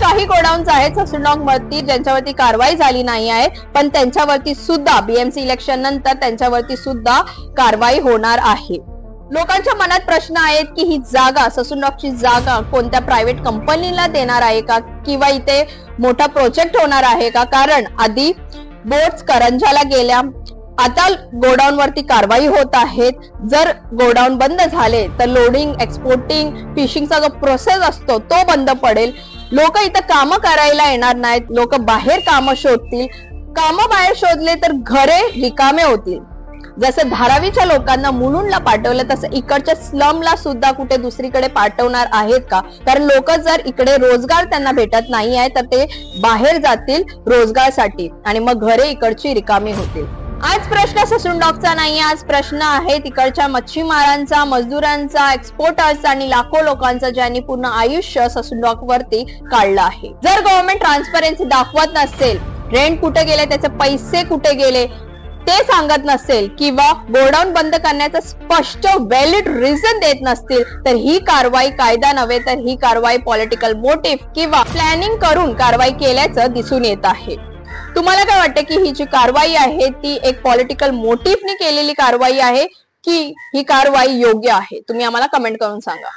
काही गोडाऊन्स आहेत ससूनवरती ज्यांच्यावरती कारवाई झाली नाही आहे, पण त्यांच्यावरती सुद्धा बीएमसी इलेक्शन नंतर त्यांच्यावरती सुद्धा कारवाई होणार आहे। लोकांच्या मनात प्रश्न आहेत की ही जागा ससूनची जागा कोणत्या प्रायव्हेट कंपनीला देणार आहे का, किंवा इथे मोठा प्रोजेक्ट होणार आहे का? कारण आधी बोट्स करंजाला गेल्या, आता गोडाऊन वरती कारवाई होत आहेत। जर गोडाऊन बंद झाले तर लोडिंग, एक्सपोर्टिंग, फिशिंगचा जो प्रोसेस असतो तो बंद पडेल। लोक इथं काम करायला येणार नाहीत, लोक बाहेर काम शोधतील। काम बाहेर शोधले तर घरे रिकामे होतील। जसं धारावीच्या लोकांना मुलुंडला पाठवलं तसं इकडच्या स्लमला सुद्धा कुठे दुसरीकडे पाठवणार आहेत का? कारण लोक जर इकडे रोजगार त्यांना भेटत नाही आहे तर ते बाहेर जातील रोजगारासाठी आणि मग घरे इकडची रिकामी होतील। आज प्रश्न ससून डॉकचा नाही, आज प्रश्न आहे तिकडच्या मच्छीमारांचा, मजदुरांचा, एक्सपोर्टर्सचा आणि लाखो लोकांचा ज्यांनी पूर्ण आयुष्य ससून डॉक वरती काढलं आहे। जर गव्हर्नमेंट ट्रान्सपरन्सी दाखवत नसेल, रेंट कुठे गेले, त्याचे पैसे कुठे गेले ते सांगत नसेल, किंवा गोडाऊन बंद करण्याचं स्पष्ट व्हॅलिड रिझन देत नसतील, तर ही कारवाई कायदा नव्हे तर ही कारवाई पॉलिटिकल मोटिव्ह किंवा प्लॅनिंग करून कारवाई केल्याचं दिसून येत आहे। तुम्हाला काय वाटतं की ही जी कारवाई आहे ती एक पॉलिटिकल मोटिव्हने केलेली कारवाई आहे की ही कारवाई योग्य आहे? तुम्ही आम्हाला कमेंट करून सांगा।